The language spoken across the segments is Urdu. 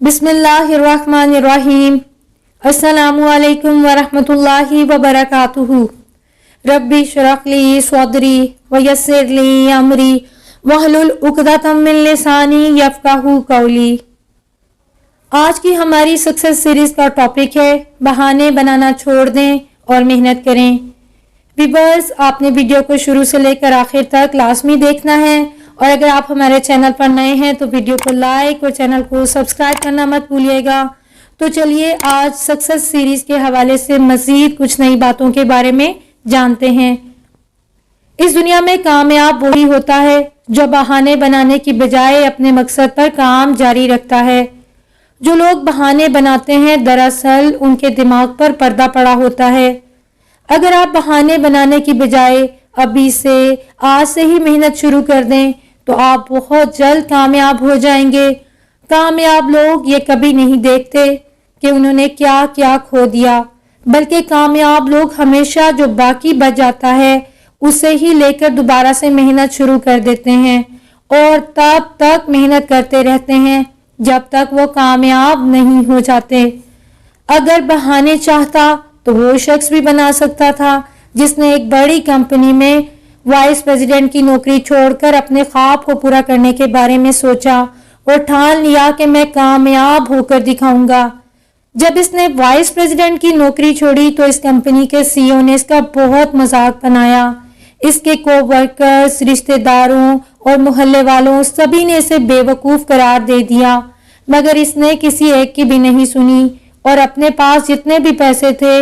بسم اللہ الرحمن الرحیم۔ السلام علیکم ورحمۃ اللہ وبرکاتہ۔ ربی اشرح لی صدری ویسر لی امری واحلل عقدۃ من لسانی یفقہوا قولی۔ آج کی ہماری سکسیس سیریز کا ٹاپک ہے بہانے بنانا چھوڑ دیں اور محنت کریں۔ ویورز، آپ نے ویڈیو کو شروع سے لے کر آخر تک لازمی دیکھنا ہے، اور اگر آپ ہمارے چینل پر نئے ہیں تو ویڈیو کو لائک اور چینل کو سبسکرائب کرنا مت بھولیے گا۔ تو چلیے آج سکسیس سیریز کے حوالے سے مزید کچھ نئی باتوں کے بارے میں جانتے ہیں۔ اس دنیا میں کامیاب وہی ہوتا ہے جو بہانے بنانے کی بجائے اپنے مقصد پر کام جاری رکھتا ہے۔ جو لوگ بہانے بناتے ہیں دراصل ان کے دماغ پر پردہ پڑا ہوتا ہے۔ اگر آپ بہانے بنانے کی بجائے ابھی سے آج سے ہی محنت شروع کر دیں تو آپ بہت جلد کامیاب ہو جائیں گے۔ کامیاب لوگ یہ کبھی نہیں دیکھتے کہ انہوں نے کیا کیا کھو دیا، بلکہ کامیاب لوگ ہمیشہ جو باقی بچ جاتا ہے اسے ہی لے کر دوبارہ سے محنت شروع کر دیتے ہیں، اور تب تک محنت کرتے رہتے ہیں جب تک وہ کامیاب نہیں ہو جاتے۔ اگر بہانے چاہتا تو وہ شخص بھی بنا سکتا تھا جس نے ایک بڑی کمپنی میں وائس پریزیڈنٹ کی نوکری چھوڑ کر اپنے خواب کو پورا کرنے کے بارے میں سوچا اور ٹھان لیا کہ میں کامیاب ہو کر دکھاؤں گا۔ جب اس نے وائس پریزیڈنٹ کی نوکری چھوڑی تو اس کمپنی کے سی او نے اس کا بہت مذاق بنایا۔ اس کے کو ورکرز، رشتہ داروں اور محلے والوں سبھی نے اسے بے وقوف قرار دے دیا، مگر اس نے کسی ایک کی بھی نہیں سنی، اور اپنے پاس جتنے بھی پیسے تھے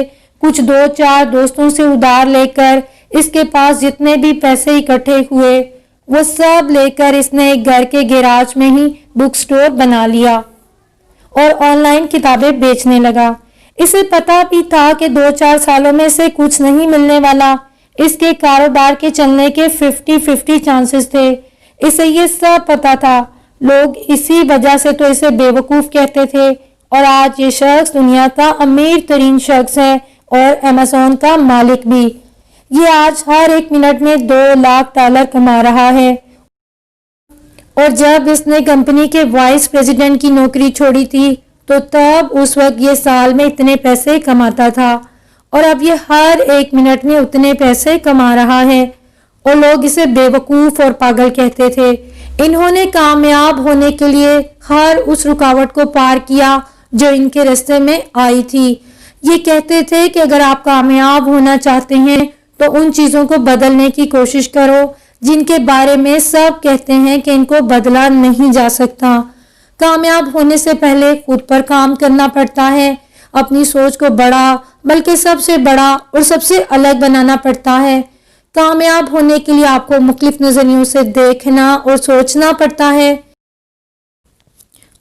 کچھ 2-4 دوستوں سے ادھار لے کر اس کے پاس جتنے بھی پیسے اکٹھے ہوئے وہ سب لے کر اس نے ایک گھر کے گیراج میں ہی بک سٹور بنا لیا اور آن لائن کتابیں بیچنے لگا۔ اسے پتا بھی تھا کہ 2-4 سالوں میں سے کچھ نہیں ملنے والا۔ اس کے کاروبار کے چلنے کے 50-50 چانسز تھے۔ اسے یہ سب پتا تھا، لوگ اسی وجہ سے تو اسے بے وقوف کہتے تھے، اور آج یہ شخص دنیا کا امیر ترین شخص ہے اور امیزون کا مالک بھی۔ یہ آج ہر 1 منٹ میں $2 لاکھ کما رہا ہے، اور جب اس نے کمپنی کے وائس پریزیڈنٹ کی نوکری چھوڑی تھی تو تب اس وقت یہ سال میں اتنے پیسے کماتا تھا، اور اب یہ ہر 1 منٹ میں اتنے پیسے کما رہا ہے، اور لوگ اسے بے وقوف اور پاگل کہتے تھے۔ انہوں نے کامیاب ہونے کے لیے ہر اس رکاوٹ کو پار کیا جو ان کے راستے میں آئی تھی۔ یہ کہتے تھے کہ اگر آپ کامیاب ہونا چاہتے ہیں تو ان چیزوں کو بدلنے کی کوشش کرو جن کے بارے میں سب کہتے ہیں کہ ان کو بدلا نہیں جا سکتا۔ کامیاب ہونے سے پہلے خود پر کام کرنا پڑتا ہے، اپنی سوچ کو بڑا بلکہ سب سے بڑا اور سب سے الگ بنانا پڑتا ہے۔ کامیاب ہونے کے لیے آپ کو مختلف نظریوں سے دیکھنا اور سوچنا پڑتا ہے،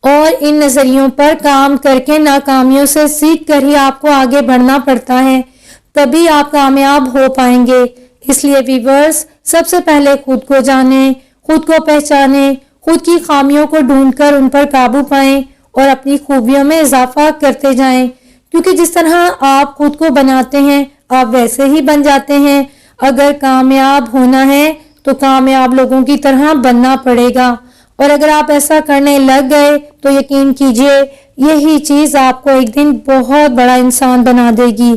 اور ان نظریوں پر کام کر کے ناکامیوں سے سیکھ کر ہی آپ کو آگے بڑھنا پڑتا ہے، تبھی آپ کامیاب ہو پائیں گے۔ اس لیے ویورز، سب سے پہلے خود کو جانیں، خود کو پہچانیں، خود کی خامیوں کو ڈھونڈ کر ان پر قابو پائیں اور اپنی خوبیوں میں اضافہ کرتے جائیں، کیونکہ جس طرح آپ خود کو بناتے ہیں آپ ویسے ہی بن جاتے ہیں۔ اگر کامیاب ہونا ہے تو کامیاب لوگوں کی طرح بننا پڑے گا، اور اگر آپ ایسا کرنے لگ گئے تو یقین کیجئے یہی چیز آپ کو ایک دن بہت بڑا انسان بنا دے گی۔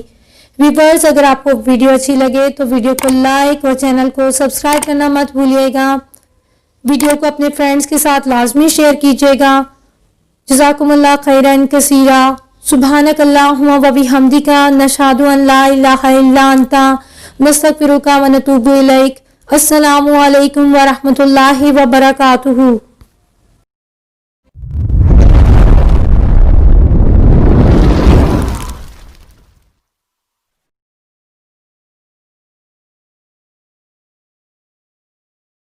ویورز، اگر آپ کو ویڈیو اچھی لگے تو ویڈیو کو لائک اور چینل کو سبسکرائب کرنا مت بھولیے گا۔ ویڈیو کو اپنے فرینڈز کے ساتھ لازمی شیئر کیجیے گا۔ جزاکم اللہ خیرن کثیرا۔ سبحانک اللہم و بحمدک، نشہد ان لا الہ الا انت، نستغفرک و نتوب الیک۔ السلام علیکم ورحمۃ اللہ وبرکاتہ۔